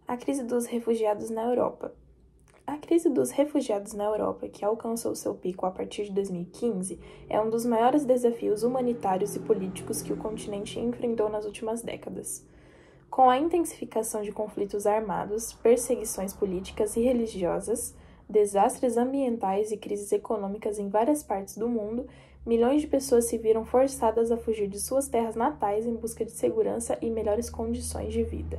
A crise dos refugiados na Europa. A crise dos refugiados na Europa, que alcançou seu pico a partir de 2015, é um dos maiores desafios humanitários e políticos que o continente enfrentou nas últimas décadas. Com a intensificação de conflitos armados, perseguições políticas e religiosas, desastres ambientais e crises econômicas em várias partes do mundo, milhões de pessoas se viram forçadas a fugir de suas terras natais em busca de segurança e melhores condições de vida.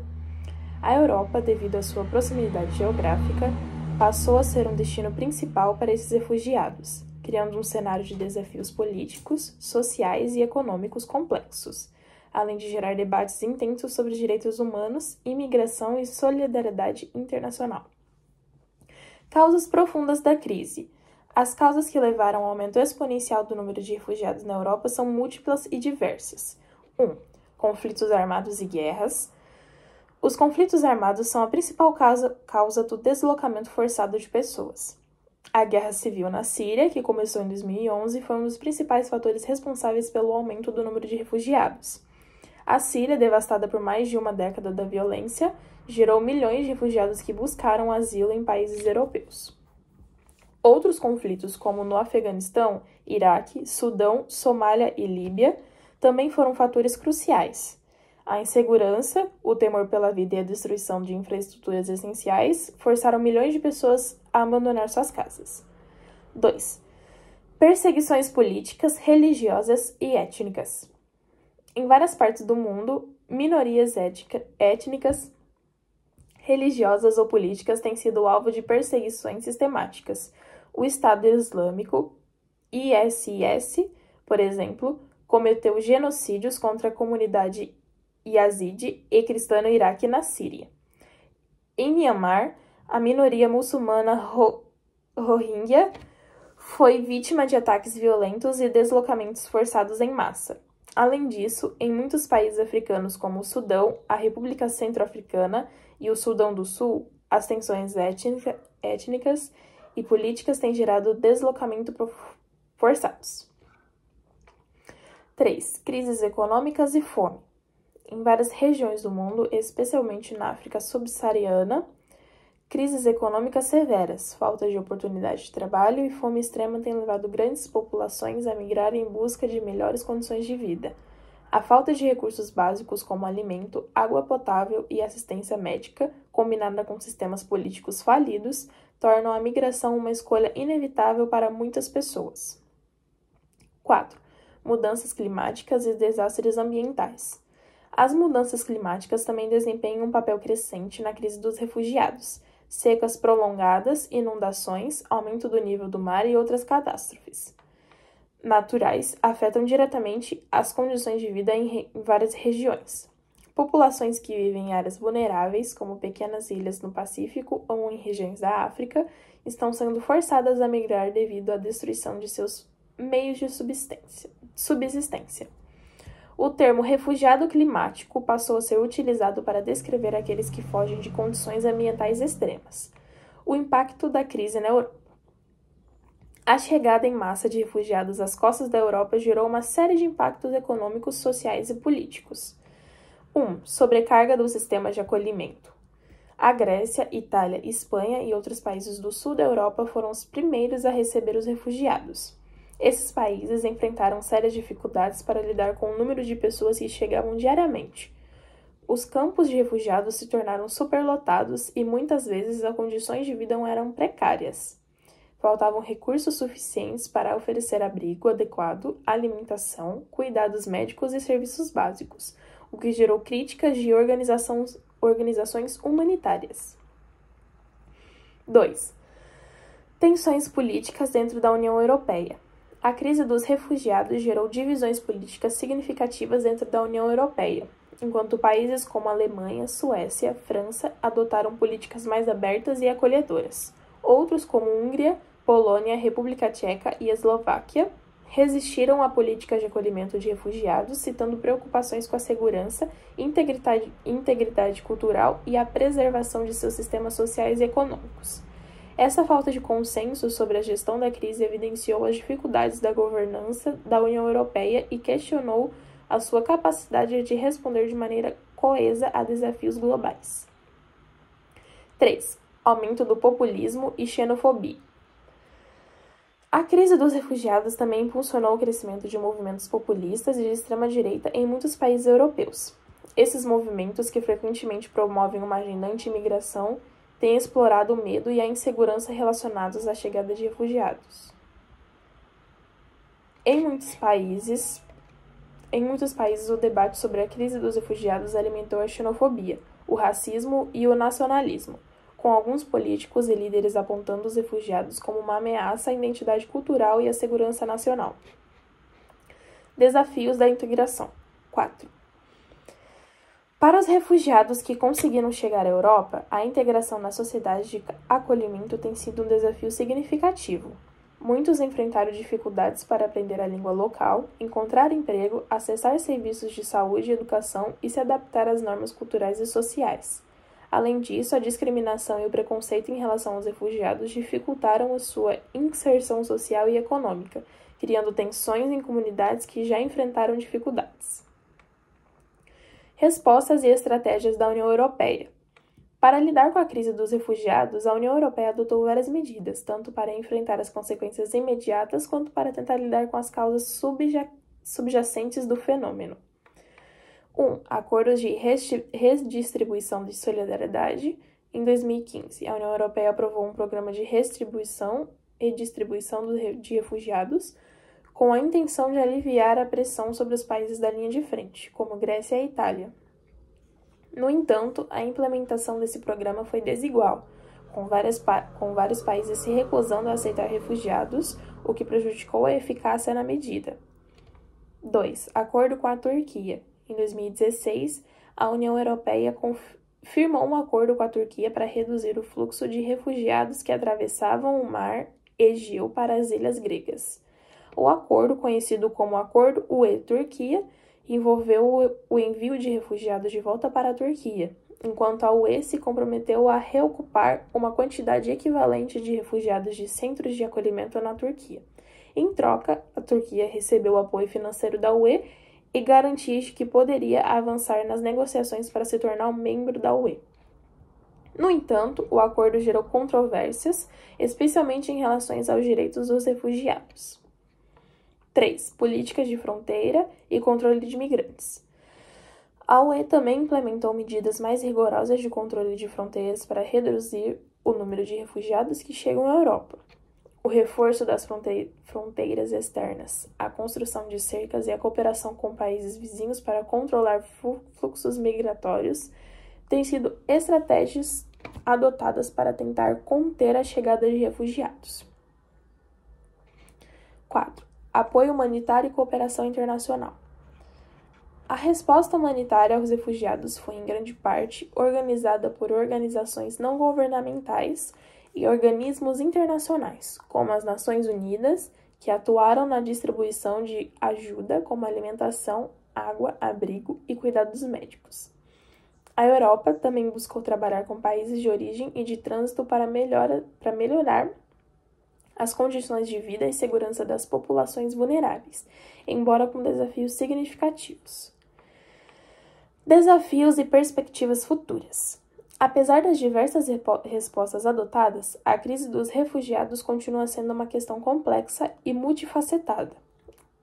A Europa, devido à sua proximidade geográfica, passou a ser um destino principal para esses refugiados, criando um cenário de desafios políticos, sociais e econômicos complexos, além de gerar debates intensos sobre direitos humanos, imigração e solidariedade internacional. Causas profundas da crise. As causas que levaram ao aumento exponencial do número de refugiados na Europa são múltiplas e diversas. 1. Conflitos armados e guerras. Os conflitos armados são a principal causa do deslocamento forçado de pessoas. A guerra civil na Síria, que começou em 2011, foi um dos principais fatores responsáveis pelo aumento do número de refugiados. A Síria, devastada por mais de uma década da violência, gerou milhões de refugiados que buscaram asilo em países europeus. Outros conflitos, como no Afeganistão, Iraque, Sudão, Somália e Líbia, também foram fatores cruciais. A insegurança, o temor pela vida e a destruição de infraestruturas essenciais forçaram milhões de pessoas a abandonar suas casas. 2. Perseguições políticas, religiosas e étnicas. Em várias partes do mundo, minorias étnicas, religiosas ou políticas têm sido alvo de perseguições sistemáticas. O Estado Islâmico, ISIS, por exemplo, cometeu genocídios contra a comunidade Yazidi e cristã no Iraque e na Síria. Em Myanmar, a minoria muçulmana Rohingya foi vítima de ataques violentos e deslocamentos forçados em massa. Além disso, em muitos países africanos como o Sudão, a República Centro-Africana e o Sudão do Sul, as tensões étnicas e políticas têm gerado deslocamento forçados. 3. Crises econômicas e fome. Em várias regiões do mundo, especialmente na África subsaariana, crises econômicas severas, falta de oportunidade de trabalho e fome extrema têm levado grandes populações a migrar em busca de melhores condições de vida. A falta de recursos básicos como alimento, água potável e assistência médica, combinada com sistemas políticos falidos, tornam a migração uma escolha inevitável para muitas pessoas. 4. Mudanças climáticas e desastres ambientais. As mudanças climáticas também desempenham um papel crescente na crise dos refugiados. Secas prolongadas, inundações, aumento do nível do mar e outras catástrofes naturais afetam diretamente as condições de vida em várias regiões. Populações que vivem em áreas vulneráveis, como pequenas ilhas no Pacífico ou em regiões da África, estão sendo forçadas a migrar devido à destruição de seus meios de subsistência. O termo refugiado climático passou a ser utilizado para descrever aqueles que fogem de condições ambientais extremas. O impacto da crise na Europa. A chegada em massa de refugiados às costas da Europa gerou uma série de impactos econômicos, sociais e políticos. 1. Sobrecarga do sistema de acolhimento. A Grécia, Itália, Espanha e outros países do sul da Europa foram os primeiros a receber os refugiados. Esses países enfrentaram sérias dificuldades para lidar com o número de pessoas que chegavam diariamente. Os campos de refugiados se tornaram superlotados e muitas vezes as condições de vida eram precárias. Faltavam recursos suficientes para oferecer abrigo adequado, alimentação, cuidados médicos e serviços básicos, o que gerou críticas de organizações humanitárias. 2. Tensões políticas dentro da União Europeia. A crise dos refugiados gerou divisões políticas significativas dentro da União Europeia, enquanto países como Alemanha, Suécia, França adotaram políticas mais abertas e acolhedoras. Outros, como Hungria, Polônia, República Tcheca e Eslováquia, resistiram à política de acolhimento de refugiados, citando preocupações com a segurança, integridade cultural e a preservação de seus sistemas sociais e econômicos. Essa falta de consenso sobre a gestão da crise evidenciou as dificuldades da governança da União Europeia e questionou a sua capacidade de responder de maneira coesa a desafios globais. 3. Aumento do populismo e xenofobia. A crise dos refugiados também impulsionou o crescimento de movimentos populistas e de extrema-direita em muitos países europeus. Esses movimentos, que frequentemente promovem uma agenda anti-imigração, têm explorado o medo e a insegurança relacionados à chegada de refugiados. Em muitos países, o debate sobre a crise dos refugiados alimentou a xenofobia, o racismo e o nacionalismo, com alguns políticos e líderes apontando os refugiados como uma ameaça à identidade cultural e à segurança nacional. Desafios da integração. 4. Para os refugiados que conseguiram chegar à Europa, a integração na sociedade de acolhimento tem sido um desafio significativo. Muitos enfrentaram dificuldades para aprender a língua local, encontrar emprego, acessar serviços de saúde e educação e se adaptar às normas culturais e sociais. Além disso, a discriminação e o preconceito em relação aos refugiados dificultaram a sua inserção social e econômica, criando tensões em comunidades que já enfrentaram dificuldades. Respostas e estratégias da União Europeia. Para lidar com a crise dos refugiados, a União Europeia adotou várias medidas, tanto para enfrentar as consequências imediatas quanto para tentar lidar com as causas subjacentes do fenômeno. 1. Acordos de redistribuição de solidariedade. Em 2015, a União Europeia aprovou um programa de redistribuição de refugiados com a intenção de aliviar a pressão sobre os países da linha de frente, como Grécia e Itália. No entanto, a implementação desse programa foi desigual, com vários países se recusando a aceitar refugiados, o que prejudicou a eficácia na medida. 2. Acordo com a Turquia. Em 2016, a União Europeia firmou um acordo com a Turquia para reduzir o fluxo de refugiados que atravessavam o mar Egeu para as ilhas gregas. O acordo, conhecido como Acordo UE-Turquia, envolveu o envio de refugiados de volta para a Turquia, enquanto a UE se comprometeu a reocupar uma quantidade equivalente de refugiados de centros de acolhimento na Turquia. Em troca, a Turquia recebeu o apoio financeiro da UE e garantias de que poderia avançar nas negociações para se tornar um membro da UE. No entanto, o acordo gerou controvérsias, especialmente em relação aos direitos dos refugiados. 3. Políticas de fronteira e controle de imigrantes. A UE também implementou medidas mais rigorosas de controle de fronteiras para reduzir o número de refugiados que chegam à Europa. O reforço das fronteiras externas, a construção de cercas e a cooperação com países vizinhos para controlar fluxos migratórios têm sido estratégias adotadas para tentar conter a chegada de refugiados. 4. Apoio humanitário e cooperação internacional. A resposta humanitária aos refugiados foi, em grande parte, organizada por organizações não governamentais e organismos internacionais, como as Nações Unidas, que atuaram na distribuição de ajuda como alimentação, água, abrigo e cuidados médicos. A Europa também buscou trabalhar com países de origem e de trânsito para melhorar as condições de vida e segurança das populações vulneráveis, embora com desafios significativos. Desafios e perspectivas futuras. Apesar das diversas respostas adotadas, a crise dos refugiados continua sendo uma questão complexa e multifacetada.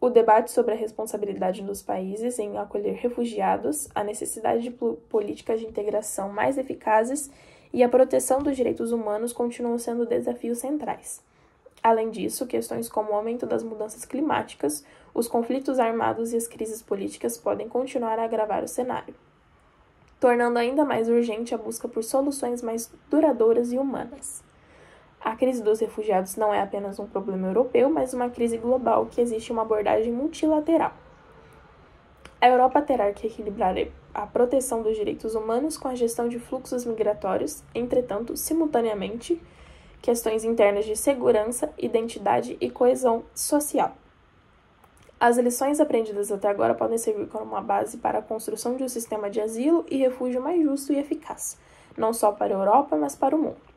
O debate sobre a responsabilidade dos países em acolher refugiados, a necessidade de políticas de integração mais eficazes e a proteção dos direitos humanos continuam sendo desafios centrais. Além disso, questões como o aumento das mudanças climáticas, os conflitos armados e as crises políticas podem continuar a agravar o cenário, tornando ainda mais urgente a busca por soluções mais duradouras e humanas. A crise dos refugiados não é apenas um problema europeu, mas uma crise global que exige uma abordagem multilateral. A Europa terá que equilibrar a proteção dos direitos humanos com a gestão de fluxos migratórios, entretanto, simultaneamente, questões internas de segurança, identidade e coesão social. As lições aprendidas até agora podem servir como uma base para a construção de um sistema de asilo e refúgio mais justo e eficaz, não só para a Europa, mas para o mundo.